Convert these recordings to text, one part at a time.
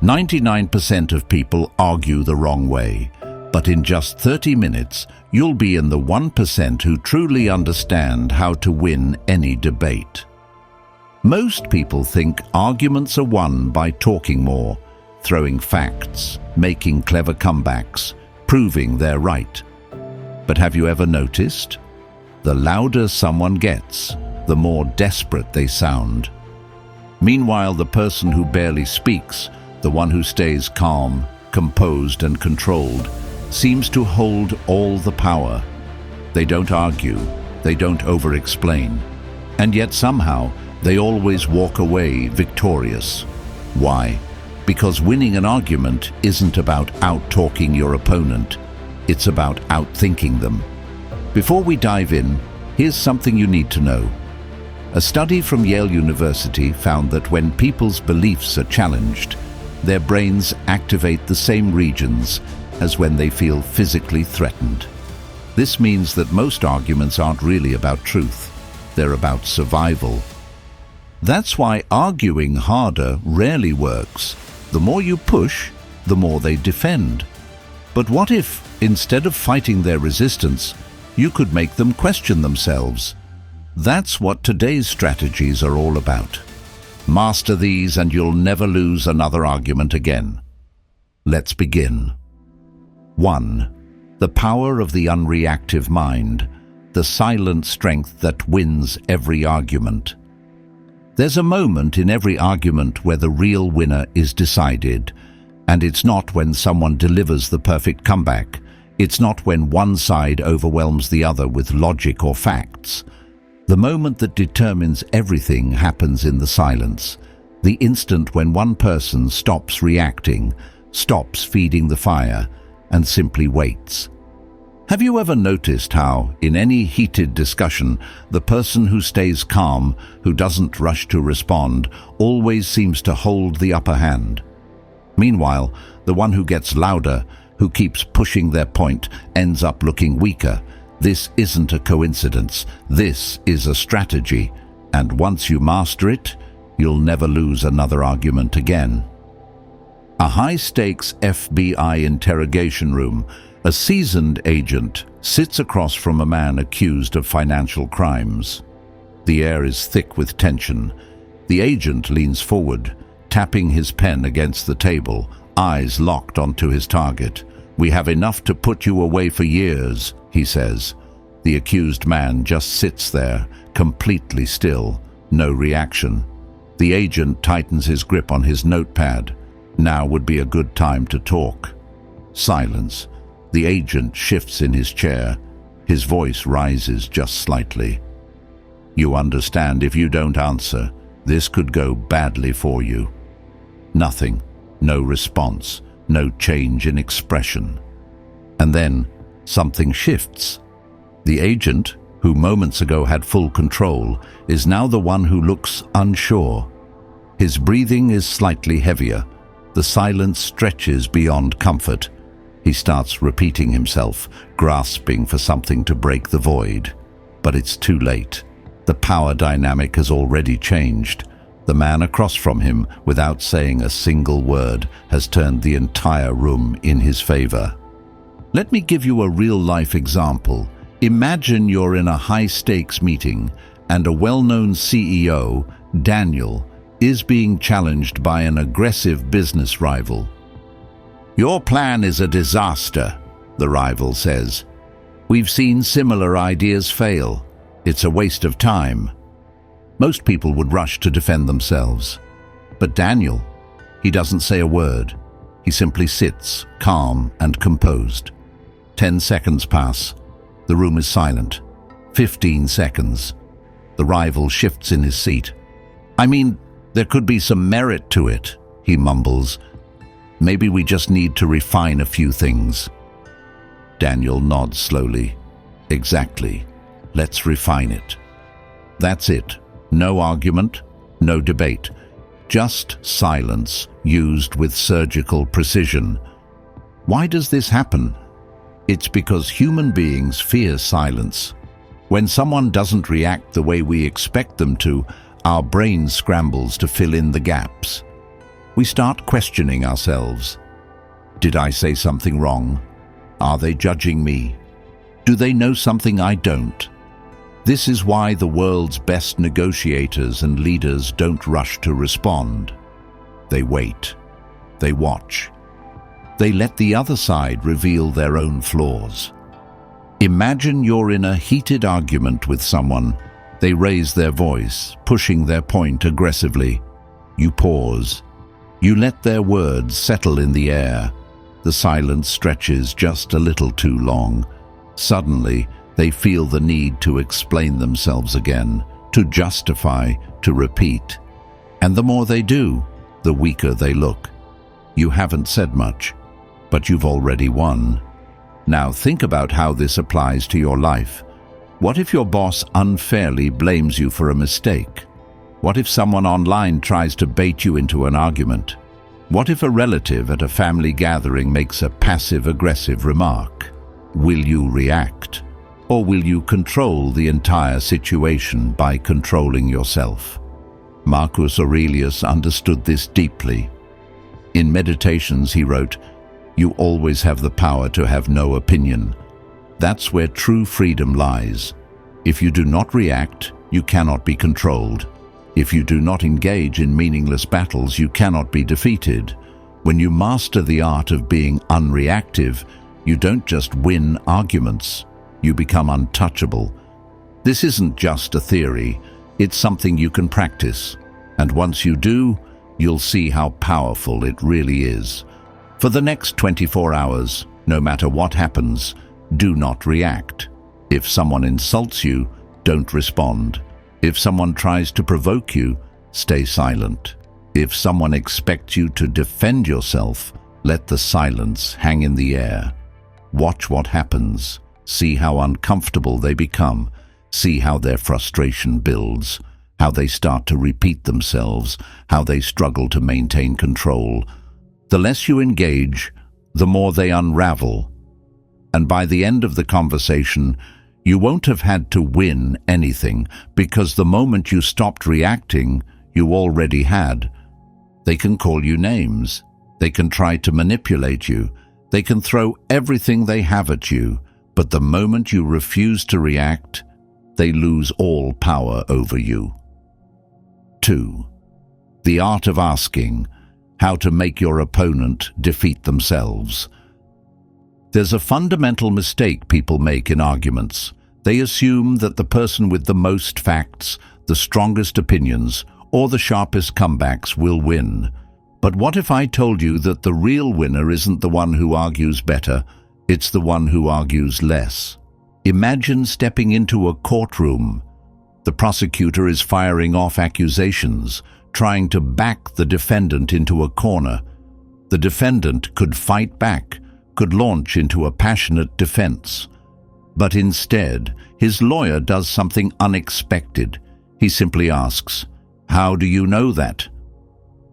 99% of people argue the wrong way, but in just 30 minutes, you'll be in the 1% who truly understand how to win any debate. Most people think arguments are won by talking more, throwing facts, making clever comebacks, proving they're right. But have you ever noticed? The louder someone gets, the more desperate they sound. Meanwhile, the person who barely speaks, the one who stays calm, composed and controlled, seems to hold all the power. They don't argue, they don't over-explain, and yet somehow they always walk away victorious. Why? Because winning an argument isn't about out-talking your opponent, it's about outthinking them. Before we dive in, here's something you need to know. A study from Yale University found that when people's beliefs are challenged, their brains activate the same regions as when they feel physically threatened. This means that most arguments aren't really about truth, they're about survival. That's why arguing harder rarely works. The more you push, the more they defend. But what if, instead of fighting their resistance, you could make them question themselves? That's what today's strategies are all about. Master these and you'll never lose another argument again. Let's begin. 1. The power of the unreactive mind, the silent strength that wins every argument. There's a moment in every argument where the real winner is decided, and it's not when someone delivers the perfect comeback. It's not when one side overwhelms the other with logic or facts. The moment that determines everything happens in the silence, the instant when one person stops reacting, stops feeding the fire, and simply waits. Have you ever noticed how, in any heated discussion, the person who stays calm, who doesn't rush to respond, always seems to hold the upper hand? Meanwhile, the one who gets louder, who keeps pushing their point, ends up looking weaker. This isn't a coincidence. This is a strategy, and once you master it, you'll never lose another argument again. A high-stakes FBI interrogation room. A seasoned agent sits across from a man accused of financial crimes. The air is thick with tension. The agent leans forward, tapping his pen against the table, eyes locked onto his target. "We have enough to put you away for years," he says. The accused man just sits there, completely still, no reaction. The agent tightens his grip on his notepad. Now would be a good time to talk. Silence. The agent shifts in his chair. His voice rises just slightly. "You understand, if you don't answer, this could go badly for you." Nothing. No response. No change in expression. And then something shifts. The agent, who moments ago had full control, is now the one who looks unsure. His breathing is slightly heavier. The silence stretches beyond comfort. He starts repeating himself, grasping for something to break the void. But it's too late. The power dynamic has already changed. The man across from him, without saying a single word, has turned the entire room in his favor. Let me give you a real-life example. Imagine you're in a high-stakes meeting, and a well-known CEO, Daniel, is being challenged by an aggressive business rival. "Your plan is a disaster," the rival says. "We've seen similar ideas fail. It's a waste of time." Most people would rush to defend themselves. But Daniel, he doesn't say a word. He simply sits, calm and composed. 10 seconds pass. The room is silent. 15 seconds. The rival shifts in his seat. "I mean, there could be some merit to it," he mumbles. "Maybe we just need to refine a few things." Daniel nods slowly. "Exactly. Let's refine it." That's it. No argument, no debate. Just silence used with surgical precision. Why does this happen? It's because human beings fear silence. When someone doesn't react the way we expect them to, our brain scrambles to fill in the gaps. We start questioning ourselves. Did I say something wrong? Are they judging me? Do they know something I don't? This is why the world's best negotiators and leaders don't rush to respond. They wait. They watch. They let the other side reveal their own flaws. Imagine you're in a heated argument with someone. They raise their voice, pushing their point aggressively. You pause. You let their words settle in the air. The silence stretches just a little too long. Suddenly, they feel the need to explain themselves again, to justify, to repeat. And the more they do, the weaker they look. You haven't said much, but you've already won. Now think about how this applies to your life. What if your boss unfairly blames you for a mistake? What if someone online tries to bait you into an argument? What if a relative at a family gathering makes a passive-aggressive remark? Will you react? Or will you control the entire situation by controlling yourself? Marcus Aurelius understood this deeply. In Meditations he wrote, "You always have the power to have no opinion." That's where true freedom lies. If you do not react, you cannot be controlled. If you do not engage in meaningless battles, you cannot be defeated. When you master the art of being unreactive, you don't just win arguments. You become untouchable. This isn't just a theory, it's something you can practice. And once you do, you'll see how powerful it really is. For the next 24 hours, no matter what happens, do not react. If someone insults you, don't respond. If someone tries to provoke you, stay silent. If someone expects you to defend yourself, let the silence hang in the air. Watch what happens. See how uncomfortable they become. See how their frustration builds, how they start to repeat themselves, how they struggle to maintain control. The less you engage, the more they unravel. And by the end of the conversation, you won't have had to win anything, because the moment you stopped reacting, you already had. They can call you names. They can try to manipulate you. They can throw everything they have at you. But the moment you refuse to react, they lose all power over you. 2. The art of asking, how to make your opponent defeat themselves. There's a fundamental mistake people make in arguments. They assume that the person with the most facts, the strongest opinions, or the sharpest comebacks will win. But what if I told you that the real winner isn't the one who argues better, it's the one who argues less? Imagine stepping into a courtroom. The prosecutor is firing off accusations, trying to back the defendant into a corner. The defendant could fight back, could launch into a passionate defense. But instead, his lawyer does something unexpected. He simply asks, "How do you know that?"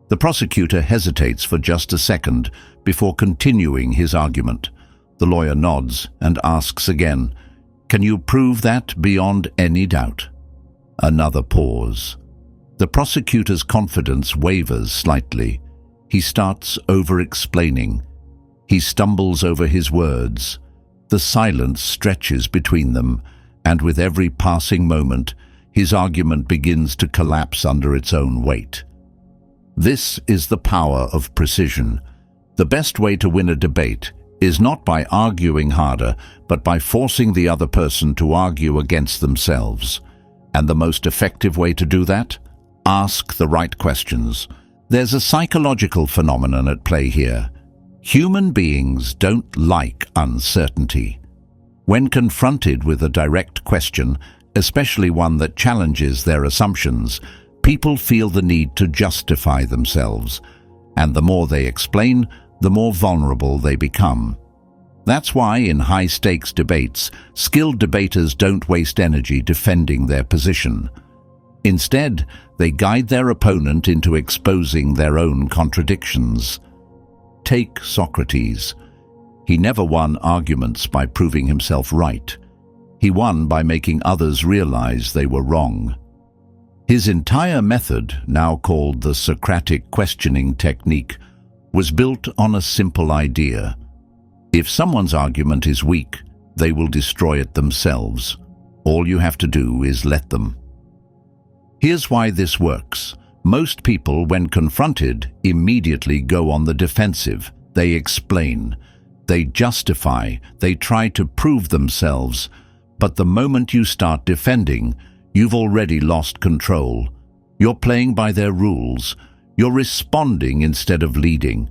The prosecutor hesitates for just a second before continuing his argument. The lawyer nods and asks again, "Can you prove that beyond any doubt?" Another pause. The prosecutor's confidence wavers slightly. He starts over-explaining. He stumbles over his words. The silence stretches between them, and with every passing moment, his argument begins to collapse under its own weight. This is the power of precision. The best way to win a debate is not by arguing harder, but by forcing the other person to argue against themselves. And the most effective way to do that? Ask the right questions. There's a psychological phenomenon at play here. Human beings don't like uncertainty. When confronted with a direct question, especially one that challenges their assumptions, people feel the need to justify themselves. And the more they explain, the more vulnerable they become. That's why in high-stakes debates, skilled debaters don't waste energy defending their position. Instead, they guide their opponent into exposing their own contradictions. Take Socrates. He never won arguments by proving himself right. He won by making others realize they were wrong. His entire method, now called the Socratic questioning technique, was built on a simple idea. If someone's argument is weak, they will destroy it themselves. All you have to do is let them. Here's why this works. Most people, when confronted, immediately go on the defensive. They explain, they justify, they try to prove themselves. But the moment you start defending, you've already lost control. You're playing by their rules. You're responding instead of leading.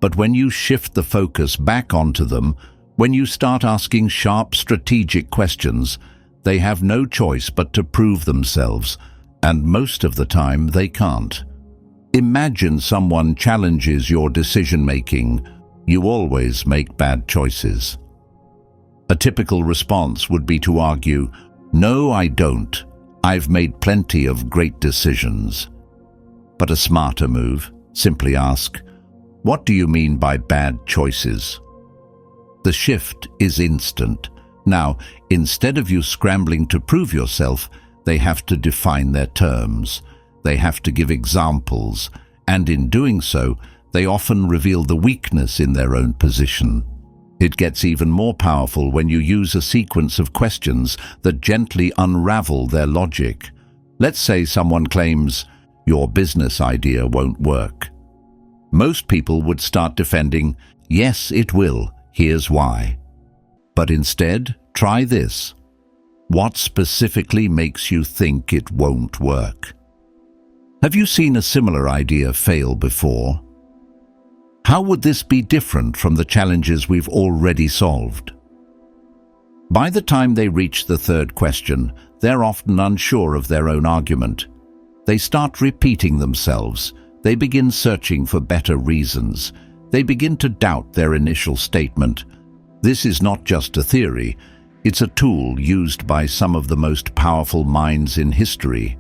But when you shift the focus back onto them, when you start asking sharp, strategic questions, they have no choice but to prove themselves, and most of the time they can't. Imagine someone challenges your decision-making. You always make bad choices. A typical response would be to argue, "No, I don't. I've made plenty of great decisions." But a smarter move, simply ask, "What do you mean by bad choices?" The shift is instant. Now, instead of you scrambling to prove yourself, they have to define their terms. They have to give examples, and in doing so, they often reveal the weakness in their own position. It gets even more powerful when you use a sequence of questions that gently unravel their logic. Let's say someone claims, "Your business idea won't work." Most people would start defending, "Yes, it will. Here's why." But instead, try this. What specifically makes you think it won't work? Have you seen a similar idea fail before? How would this be different from the challenges we've already solved? By the time they reach the third question, they're often unsure of their own argument. They start repeating themselves. They begin searching for better reasons. They begin to doubt their initial statement. This is not just a theory. It's a tool used by some of the most powerful minds in history.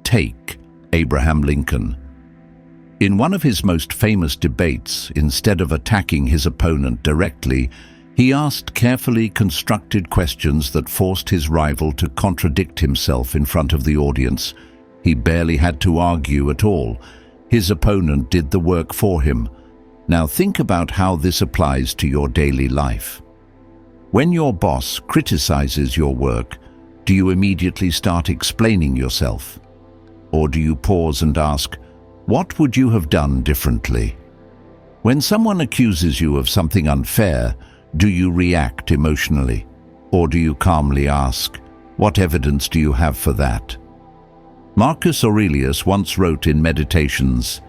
Take Abraham Lincoln. In one of his most famous debates, instead of attacking his opponent directly, he asked carefully constructed questions that forced his rival to contradict himself in front of the audience. He barely had to argue at all. His opponent did the work for him. Now think about how this applies to your daily life. When your boss criticizes your work, do you immediately start explaining yourself? Or do you pause and ask, what would you have done differently? When someone accuses you of something unfair, do you react emotionally? Or do you calmly ask, what evidence do you have for that? Marcus Aurelius once wrote in Meditations,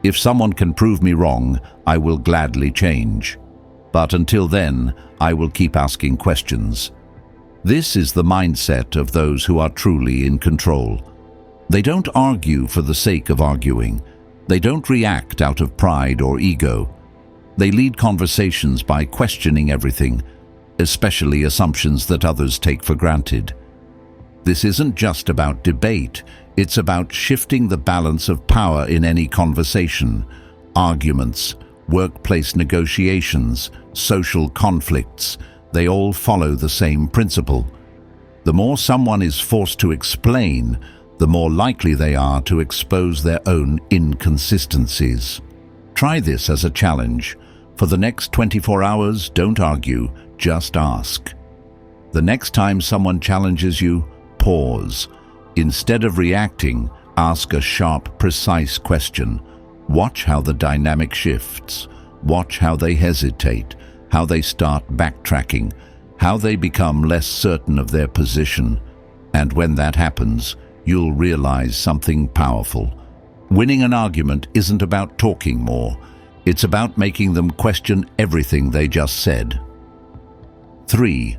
"If someone can prove me wrong, I will gladly change. But until then, I will keep asking questions." This is the mindset of those who are truly in control. They don't argue for the sake of arguing. They don't react out of pride or ego. They lead conversations by questioning everything, especially assumptions that others take for granted. This isn't just about debate. It's about shifting the balance of power in any conversation. Arguments, workplace negotiations, social conflicts, they all follow the same principle. The more someone is forced to explain, the more likely they are to expose their own inconsistencies. Try this as a challenge. For the next 24 hours, don't argue, just ask. The next time someone challenges you, pause. Instead of reacting, ask a sharp, precise question. Watch how the dynamic shifts. Watch how they hesitate, how they start backtracking, how they become less certain of their position. And when that happens, you'll realize something powerful. Winning an argument isn't about talking more. It's about making them question everything they just said. 3.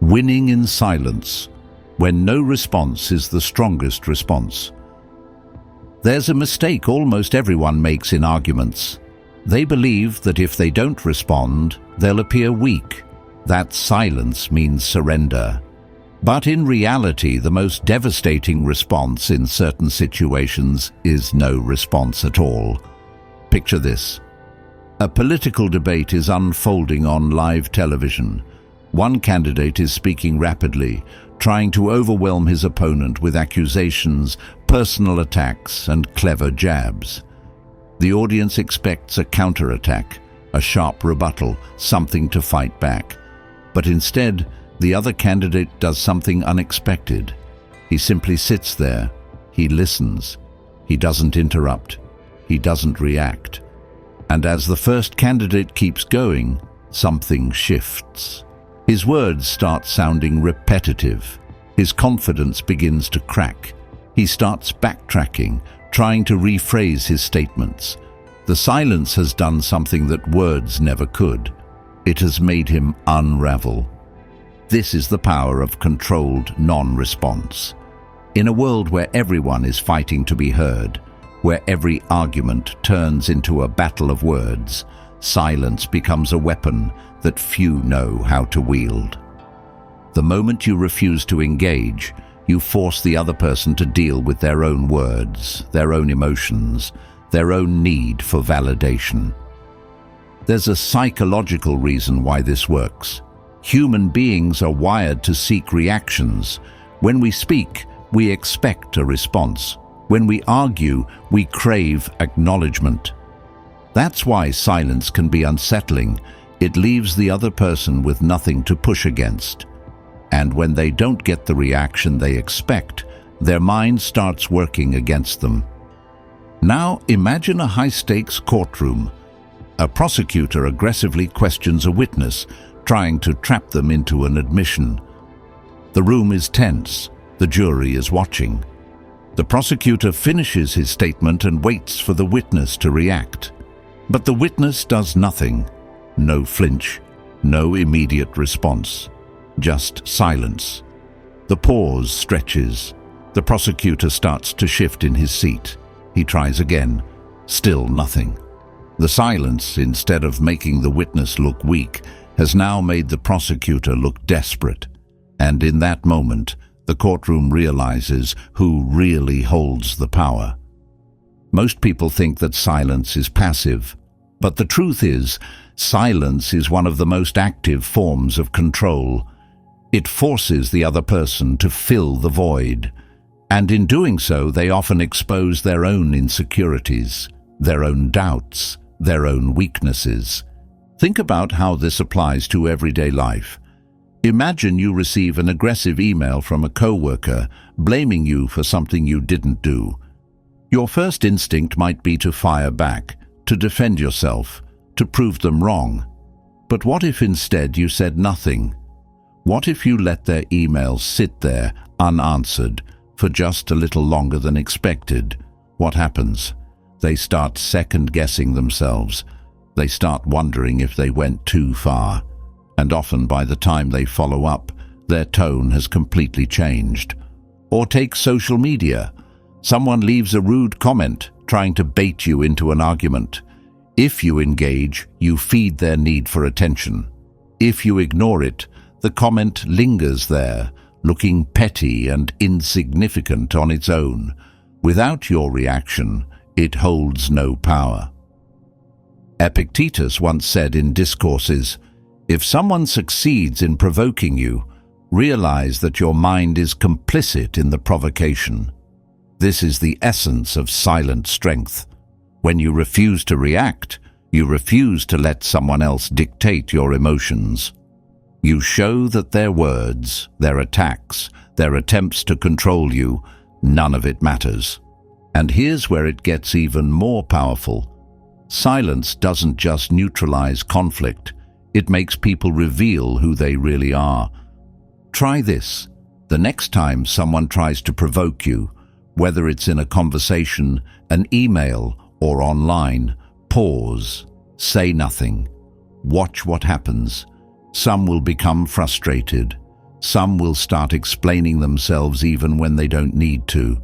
Winning in silence, when no response is the strongest response. There's a mistake almost everyone makes in arguments. They believe that if they don't respond, they'll appear weak. That silence means surrender. But in reality, the most devastating response in certain situations is no response at all. Picture this. A political debate is unfolding on live television. One candidate is speaking rapidly, trying to overwhelm his opponent with accusations, personal attacks, and clever jabs. The audience expects a counterattack, a sharp rebuttal, something to fight back. But instead, the other candidate does something unexpected. He simply sits there. He listens. He doesn't interrupt. He doesn't react. And as the first candidate keeps going, something shifts. His words start sounding repetitive. His confidence begins to crack. He starts backtracking, trying to rephrase his statements. The silence has done something that words never could. It has made him unravel. This is the power of controlled non-response. In a world where everyone is fighting to be heard, where every argument turns into a battle of words, silence becomes a weapon that few know how to wield. The moment you refuse to engage, you force the other person to deal with their own words, their own emotions, their own need for validation. There's a psychological reason why this works. Human beings are wired to seek reactions. When we speak, we expect a response. When we argue, we crave acknowledgement. That's why silence can be unsettling. It leaves the other person with nothing to push against. And when they don't get the reaction they expect, their mind starts working against them. Now imagine a high-stakes courtroom. A prosecutor aggressively questions a witness, trying to trap them into an admission. The room is tense. The jury is watching. The prosecutor finishes his statement and waits for the witness to react. But the witness does nothing. No flinch, no immediate response. Just silence. The pause stretches. The prosecutor starts to shift in his seat. He tries again. Still nothing. The silence, instead of making the witness look weak, has now made the prosecutor look desperate. And in that moment, the courtroom realizes who really holds the power. Most people think that silence is passive, but the truth is, silence is one of the most active forms of control. It forces the other person to fill the void, and in doing so, they often expose their own insecurities, their own doubts, their own weaknesses. Think about how this applies to everyday life. Imagine you receive an aggressive email from a coworker blaming you for something you didn't do. Your first instinct might be to fire back, to defend yourself, to prove them wrong. But what if instead you said nothing? What if you let their email sit there unanswered for just a little longer than expected? What happens? They start second-guessing themselves. They start wondering if they went too far. And often by the time they follow up, their tone has completely changed. Or take social media. Someone leaves a rude comment, trying to bait you into an argument. If you engage, you feed their need for attention. If you ignore it, the comment lingers there, looking petty and insignificant on its own. Without your reaction, it holds no power. Epictetus once said in discourses, "If someone succeeds in provoking you, realize that your mind is complicit in the provocation." This is the essence of silent strength. When you refuse to react, you refuse to let someone else dictate your emotions. You show that their words, their attacks, their attempts to control you, none of it matters. And here's where it gets even more powerful. Silence doesn't just neutralize conflict. It makes people reveal who they really are. Try this. The next time someone tries to provoke you, whether it's in a conversation, an email, or online, pause. Say nothing. Watch what happens. Some will become frustrated. Some will start explaining themselves even when they don't need to.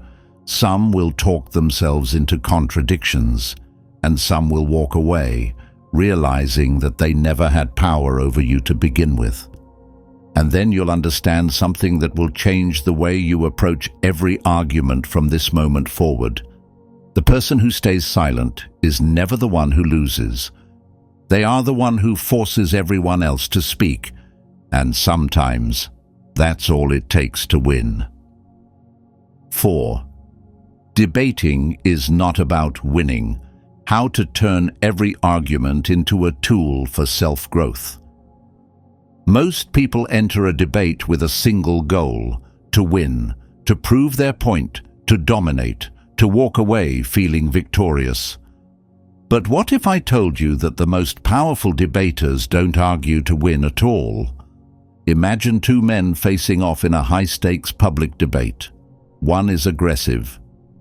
Some will talk themselves into contradictions. And some will walk away, realizing that they never had power over you to begin with. And then you'll understand something that will change the way you approach every argument from this moment forward. The person who stays silent is never the one who loses. They are the one who forces everyone else to speak, and sometimes That's all it takes to win. 4. Debating is not about winning. How to turn every argument into a tool for self-growth. Most people enter a debate with a single goal: to win, to prove their point, to dominate, to walk away feeling victorious. But what if I told you that the most powerful debaters don't argue to win at all? Imagine two men facing off in a high-stakes public debate. One is aggressive,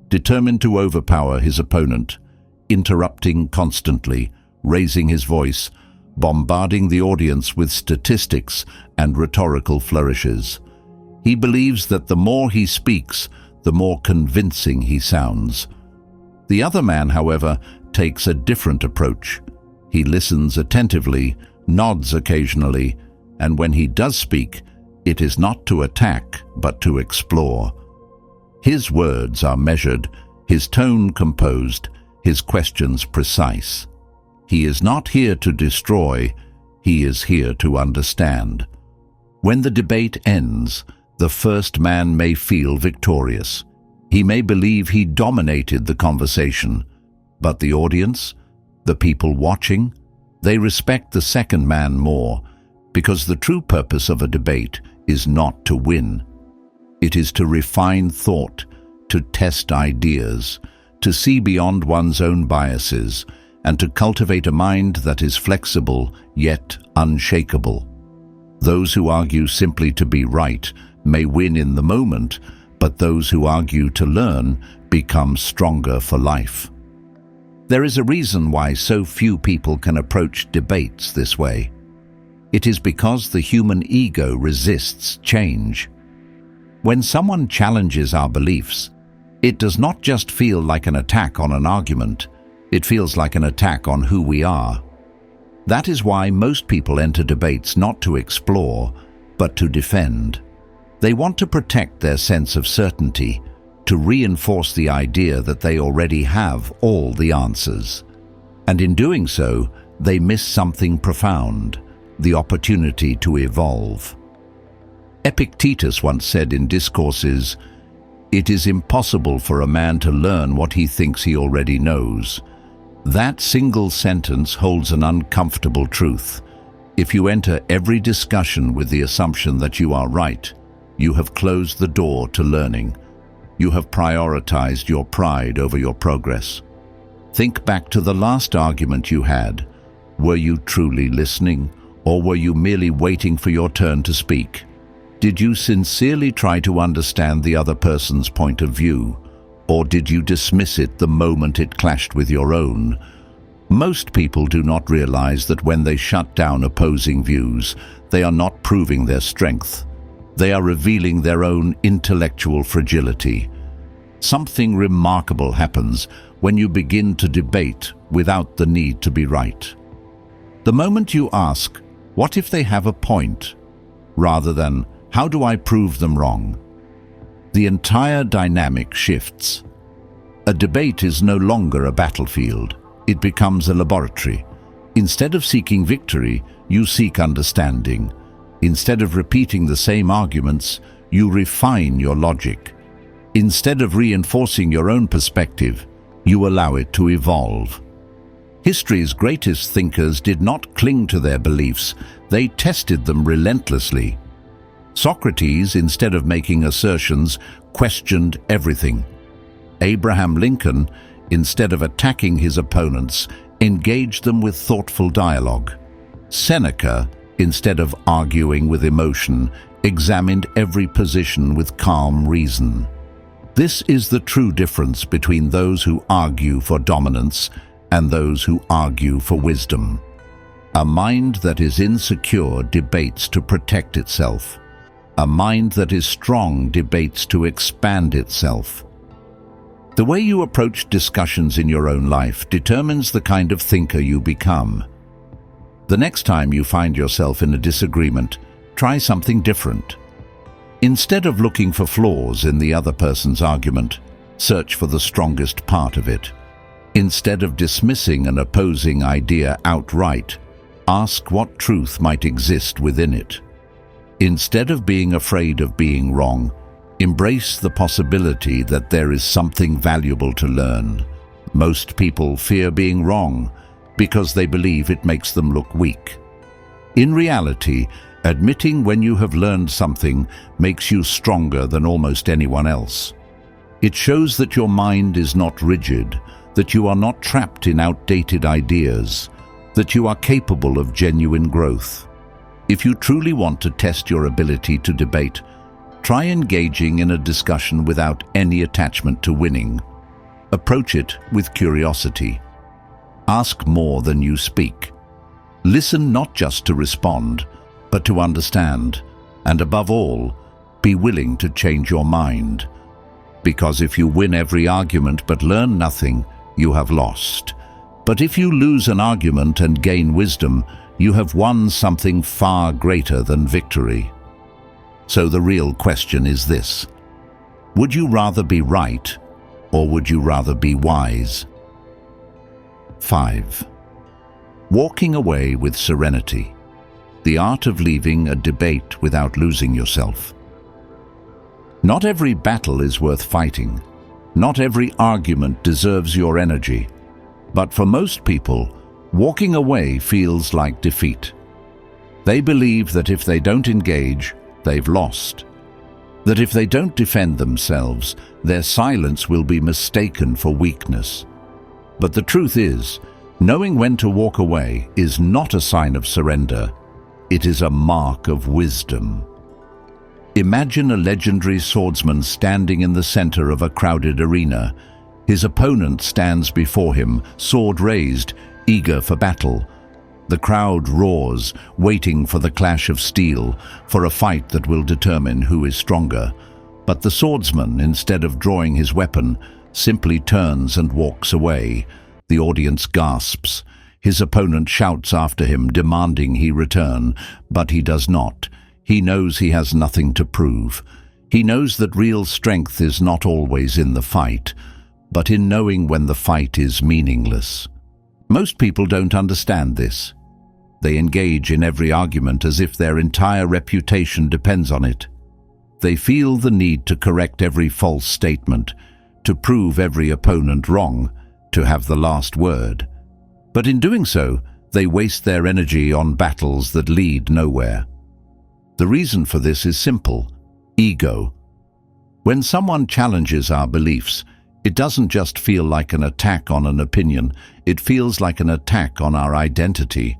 determined to overpower his opponent, interrupting constantly, raising his voice, bombarding the audience with statistics and rhetorical flourishes. He believes that the more he speaks, the more convincing he sounds. The other man, however, takes a different approach. He listens attentively, nods occasionally, and when he does speak, it is not to attack, but to explore. His words are measured, his tone composed, his questions precise. He is not here to destroy, he is here to understand. When the debate ends, the first man may feel victorious. He may believe he dominated the conversation, but the audience, the people watching, they respect the second man more, because the true purpose of a debate is not to win. It is to refine thought, to test ideas, to see beyond one's own biases, and to cultivate a mind that is flexible yet unshakable. Those who argue simply to be right may win in the moment, but those who argue to learn become stronger for life. There is a reason why so few people can approach debates this way. It is because the human ego resists change. When someone challenges our beliefs, it does not just feel like an attack on an argument, it feels like an attack on who we are. That is why most people enter debates not to explore, but to defend. They want to protect their sense of certainty, to reinforce the idea that they already have all the answers. And in doing so, they miss something profound: the opportunity to evolve. Epictetus once said in discourses, "It is impossible for a man to learn what he thinks he already knows." That single sentence holds an uncomfortable truth. If you enter every discussion with the assumption that you are right, you have closed the door to learning. You have prioritized your pride over your progress. Think back to the last argument you had. Were you truly listening, or were you merely waiting for your turn to speak? Did you sincerely try to understand the other person's point of view, or did you dismiss it the moment it clashed with your own? Most people do not realize that when they shut down opposing views, they are not proving their strength. They are revealing their own intellectual fragility. Something remarkable happens when you begin to debate without the need to be right. The moment you ask, "What if they have a point?" rather than, "How do I prove them wrong?" the entire dynamic shifts. A debate is no longer a battlefield. It becomes a laboratory. Instead of seeking victory, you seek understanding. Instead of repeating the same arguments, you refine your logic. Instead of reinforcing your own perspective, you allow it to evolve. History's greatest thinkers did not cling to their beliefs, they tested them relentlessly. Socrates, instead of making assertions, questioned everything. Abraham Lincoln, instead of attacking his opponents, engaged them with thoughtful dialogue. Seneca, instead of arguing with emotion, examined every position with calm reason. This is the true difference between those who argue for dominance and those who argue for wisdom. A mind that is insecure debates to protect itself. A mind that is strong debates to expand itself. The way you approach discussions in your own life determines the kind of thinker you become. The next time you find yourself in a disagreement, try something different. Instead of looking for flaws in the other person's argument, search for the strongest part of it. Instead of dismissing an opposing idea outright, ask what truth might exist within it. Instead of being afraid of being wrong, embrace the possibility that there is something valuable to learn. Most people fear being wrong because they believe it makes them look weak. In reality, admitting when you have learned something makes you stronger than almost anyone else. It shows that your mind is not rigid, that you are not trapped in outdated ideas, that you are capable of genuine growth. If you truly want to test your ability to debate, try engaging in a discussion without any attachment to winning. Approach it with curiosity. Ask more than you speak. Listen not just to respond, but to understand, and above all, be willing to change your mind. Because if you win every argument but learn nothing, you have lost. But if you lose an argument and gain wisdom, you have won something far greater than victory. So the real question is this: would you rather be right, or would you rather be wise? 5. Walking away with serenity. The art of leaving a debate without losing yourself. Not every battle is worth fighting. Not every argument deserves your energy. But for most people, walking away feels like defeat. They believe that if they don't engage, they've lost. That if they don't defend themselves, their silence will be mistaken for weakness. But the truth is, knowing when to walk away is not a sign of surrender. It is a mark of wisdom. Imagine a legendary swordsman standing in the center of a crowded arena. His opponent stands before him, sword raised, eager for battle. The crowd roars, waiting for the clash of steel, for a fight that will determine who is stronger. But the swordsman, instead of drawing his weapon, simply turns and walks away. The audience gasps. His opponent shouts after him, demanding he return, but he does not. He knows he has nothing to prove. He knows that real strength is not always in the fight, but in knowing when the fight is meaningless. Most people don't understand this. They engage in every argument as if their entire reputation depends on it. They feel the need to correct every false statement, to prove every opponent wrong, to have the last word. But in doing so, they waste their energy on battles that lead nowhere. The reason for this is simple: ego. When someone challenges our beliefs, it doesn't just feel like an attack on an opinion, it feels like an attack on our identity.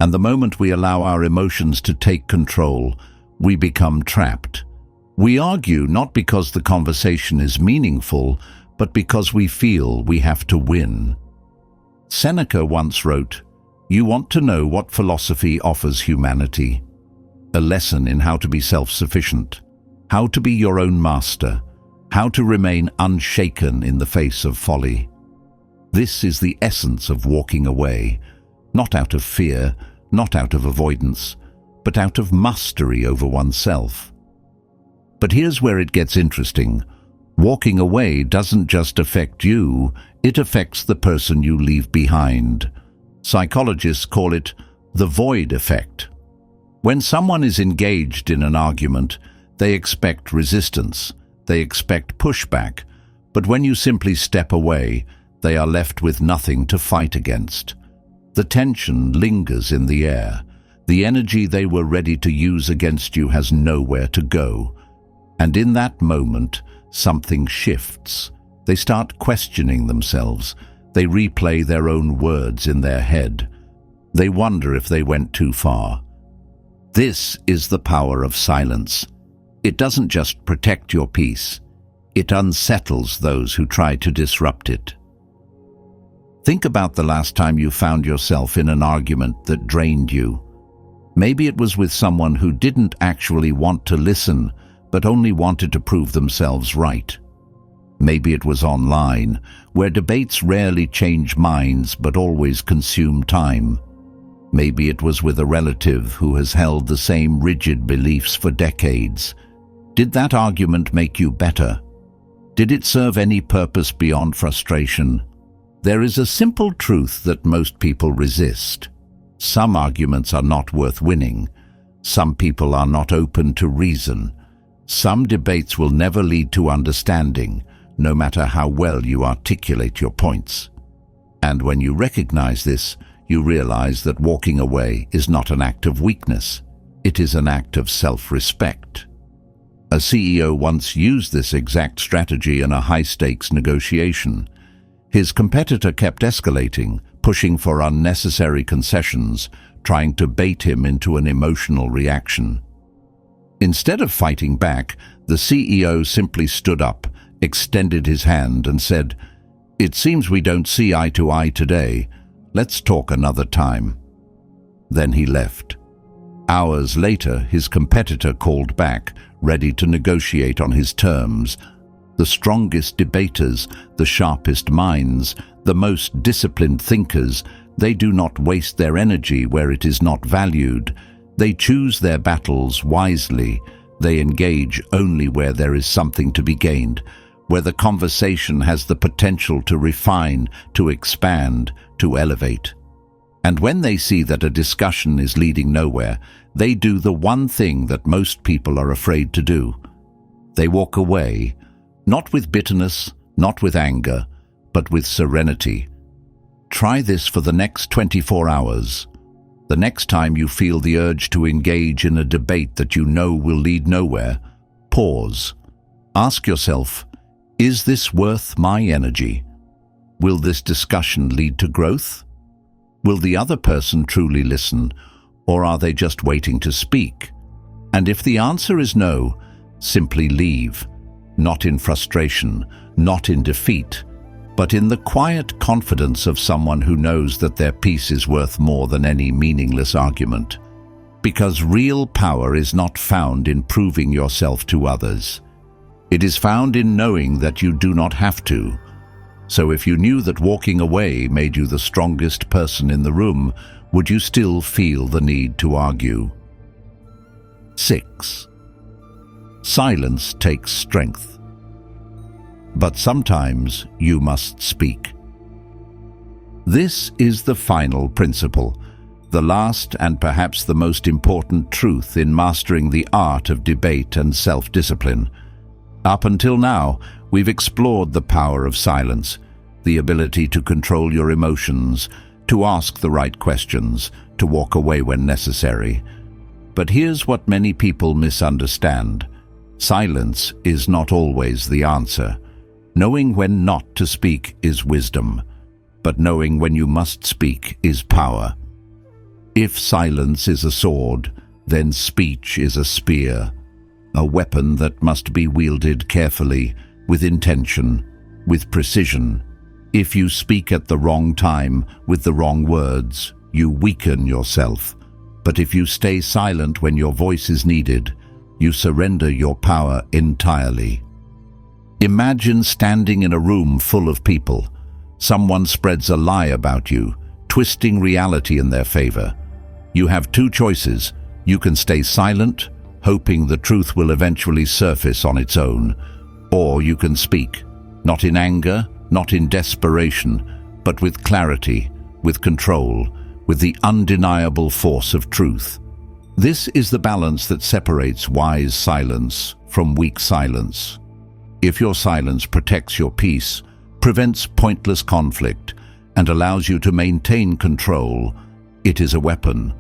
And the moment we allow our emotions to take control, we become trapped. We argue not because the conversation is meaningful, but because we feel we have to win. Seneca once wrote, "You want to know what philosophy offers humanity? A lesson in how to be self-sufficient, how to be your own master, how to remain unshaken in the face of folly." This is the essence of walking away, not out of fear, not out of avoidance, but out of mastery over oneself. But here's where it gets interesting. Walking away doesn't just affect you, it affects the person you leave behind. Psychologists call it the void effect. When someone is engaged in an argument, they expect resistance, they expect pushback, but when you simply step away, they are left with nothing to fight against. The tension lingers in the air. The energy they were ready to use against you has nowhere to go. And in that moment, something shifts. They start questioning themselves. They replay their own words in their head. They wonder if they went too far. This is the power of silence. It doesn't just protect your peace. It unsettles those who try to disrupt it. Think about the last time you found yourself in an argument that drained you. Maybe it was with someone who didn't actually want to listen, but only wanted to prove themselves right. Maybe it was online, where debates rarely change minds but always consume time. Maybe it was with a relative who has held the same rigid beliefs for decades. Did that argument make you better? Did it serve any purpose beyond frustration? There is a simple truth that most people resist. Some arguments are not worth winning. Some people are not open to reason. Some debates will never lead to understanding, no matter how well you articulate your points. And when you recognize this, you realize that walking away is not an act of weakness. It is an act of self-respect. A CEO once used this exact strategy in a high-stakes negotiation. His competitor kept escalating, pushing for unnecessary concessions, trying to bait him into an emotional reaction. Instead of fighting back, the CEO simply stood up, extended his hand and said, "It seems we don't see eye to eye today. Let's talk another time." Then he left. Hours later, his competitor called back, ready to negotiate on his terms. The strongest debaters, the sharpest minds, the most disciplined thinkers, they do not waste their energy where it is not valued. They choose their battles wisely. They engage only where there is something to be gained, where the conversation has the potential to refine, to expand, to elevate. And when they see that a discussion is leading nowhere, they do the one thing that most people are afraid to do. They walk away, not with bitterness, not with anger, but with serenity. Try this for the next 24 hours. The next time you feel the urge to engage in a debate that you know will lead nowhere, pause. Ask yourself, is this worth my energy? Will this discussion lead to growth? Will the other person truly listen, or are they just waiting to speak? And if the answer is no, simply leave, not in frustration, not in defeat, but in the quiet confidence of someone who knows that their peace is worth more than any meaningless argument. Because real power is not found in proving yourself to others. It is found in knowing that you do not have to. So if you knew that walking away made you the strongest person in the room, would you still feel the need to argue? 6. Silence takes strength. But sometimes you must speak. This is the final principle, the last and perhaps the most important truth in mastering the art of debate and self-discipline. Up until now, we've explored the power of silence, the ability to control your emotions, to ask the right questions, to walk away when necessary. But here's what many people misunderstand. Silence is not always the answer. Knowing when not to speak is wisdom, but knowing when you must speak is power. If silence is a sword, then speech is a spear, a weapon that must be wielded carefully, with intention, with precision. If you speak at the wrong time, with the wrong words, you weaken yourself. But if you stay silent when your voice is needed, you surrender your power entirely. Imagine standing in a room full of people. Someone spreads a lie about you, twisting reality in their favor. You have two choices. You can stay silent, hoping the truth will eventually surface on its own, or you can speak, not in anger, not in desperation, but with clarity, with control, with the undeniable force of truth. This is the balance that separates wise silence from weak silence. If your silence protects your peace, prevents pointless conflict, and allows you to maintain control, it is a weapon.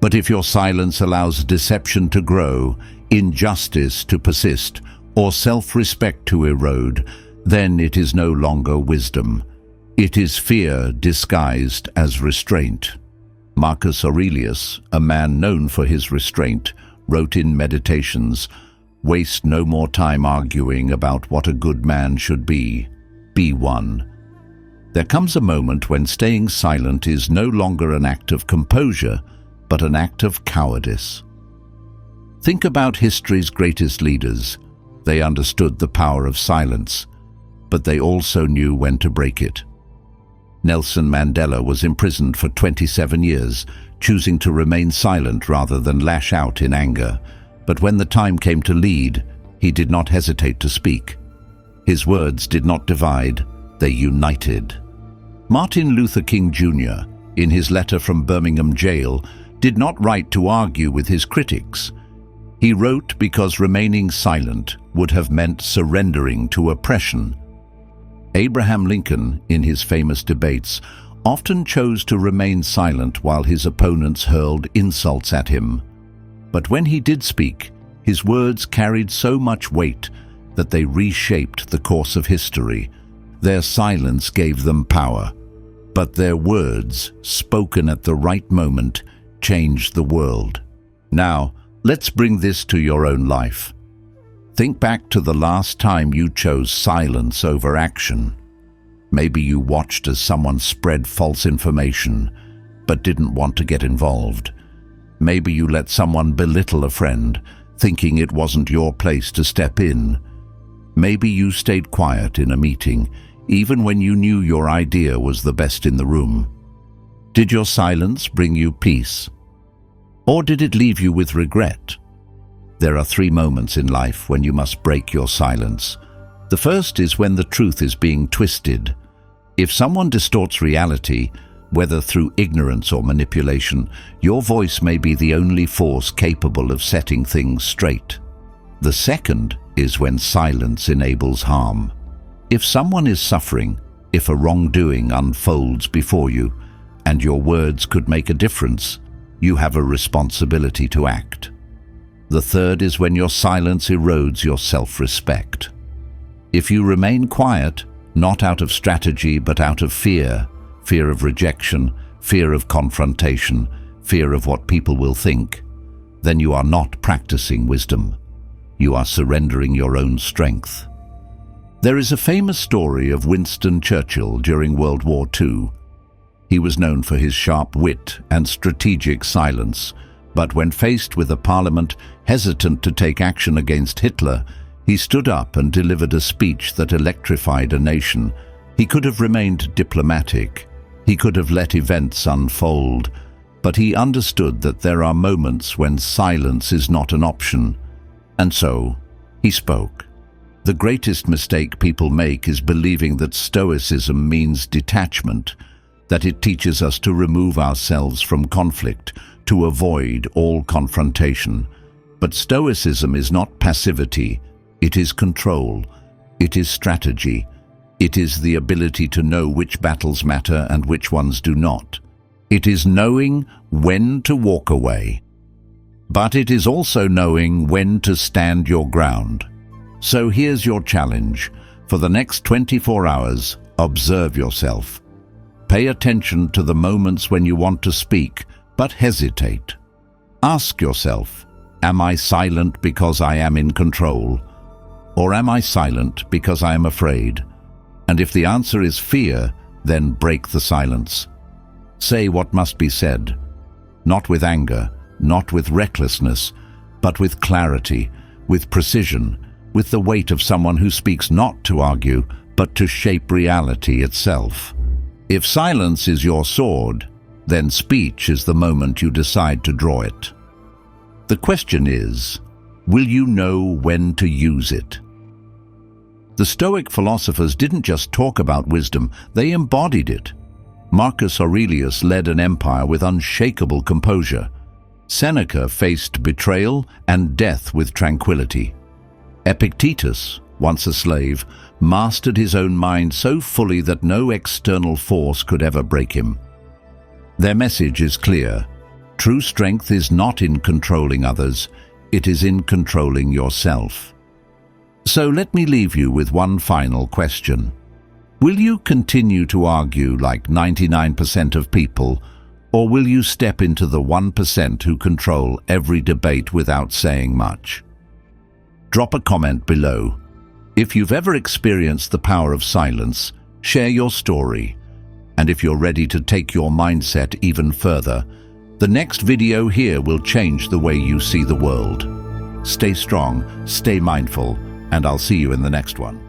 But if your silence allows deception to grow, injustice to persist, or self-respect to erode, then it is no longer wisdom. It is fear disguised as restraint. Marcus Aurelius, a man known for his restraint, wrote in Meditations, "Waste no more time arguing about what a good man should be. Be one." There comes a moment when staying silent is no longer an act of composure, but an act of cowardice. Think about history's greatest leaders. They understood the power of silence, but they also knew when to break it. Nelson Mandela was imprisoned for 27 years, choosing to remain silent rather than lash out in anger. But when the time came to lead, he did not hesitate to speak. His words did not divide, they united. Martin Luther King Jr., in his letter from Birmingham jail, did not write to argue with his critics. He wrote because remaining silent would have meant surrendering to oppression. Abraham Lincoln, in his famous debates, often chose to remain silent while his opponents hurled insults at him. But when he did speak, his words carried so much weight that they reshaped the course of history. Their silence gave them power, but their words, spoken at the right moment, changed the world. Now, let's bring this to your own life. Think back to the last time you chose silence over action. Maybe you watched as someone spread false information, but didn't want to get involved. Maybe you let someone belittle a friend, thinking it wasn't your place to step in. Maybe you stayed quiet in a meeting, even when you knew your idea was the best in the room. Did your silence bring you peace? Or did it leave you with regret? There are 3 moments in life when you must break your silence. The first is when the truth is being twisted. If someone distorts reality, whether through ignorance or manipulation, your voice may be the only force capable of setting things straight. The second is when silence enables harm. If someone is suffering, if a wrongdoing unfolds before you, and your words could make a difference, you have a responsibility to act. The third is when your silence erodes your self-respect. If you remain quiet, not out of strategy but out of fear, fear of rejection, fear of confrontation, fear of what people will think, then you are not practicing wisdom. You are surrendering your own strength. There is a famous story of Winston Churchill during World War II. He was known for his sharp wit and strategic silence, but when faced with a parliament hesitant to take action against Hitler, he stood up and delivered a speech that electrified a nation. He could have remained diplomatic. He could have let events unfold, but he understood that there are moments when silence is not an option. And so, he spoke. The greatest mistake people make is believing that Stoicism means detachment, that it teaches us to remove ourselves from conflict, to avoid all confrontation. But Stoicism is not passivity, it is control, it is strategy, it is the ability to know which battles matter and which ones do not. It is knowing when to walk away. But it is also knowing when to stand your ground. So here's your challenge. For the next 24 hours, observe yourself. Pay attention to the moments when you want to speak, but hesitate. Ask yourself, am I silent because I am in control? Or am I silent because I am afraid? And if the answer is fear, then break the silence. Say what must be said, not with anger, not with recklessness, but with clarity, with precision, with the weight of someone who speaks not to argue, but to shape reality itself. If silence is your sword, then speech is the moment you decide to draw it. The question is, will you know when to use it? The Stoic philosophers didn't just talk about wisdom, they embodied it. Marcus Aurelius led an empire with unshakable composure. Seneca faced betrayal and death with tranquility. Epictetus, once a slave, mastered his own mind so fully that no external force could ever break him. Their message is clear. True strength is not in controlling others, it is in controlling yourself. So let me leave you with one final question. Will you continue to argue like 99% of people, or will you step into the 1% who control every debate without saying much? Drop a comment below. If you've ever experienced the power of silence, share your story. And if you're ready to take your mindset even further, the next video here will change the way you see the world. Stay strong, stay mindful, and I'll see you in the next one.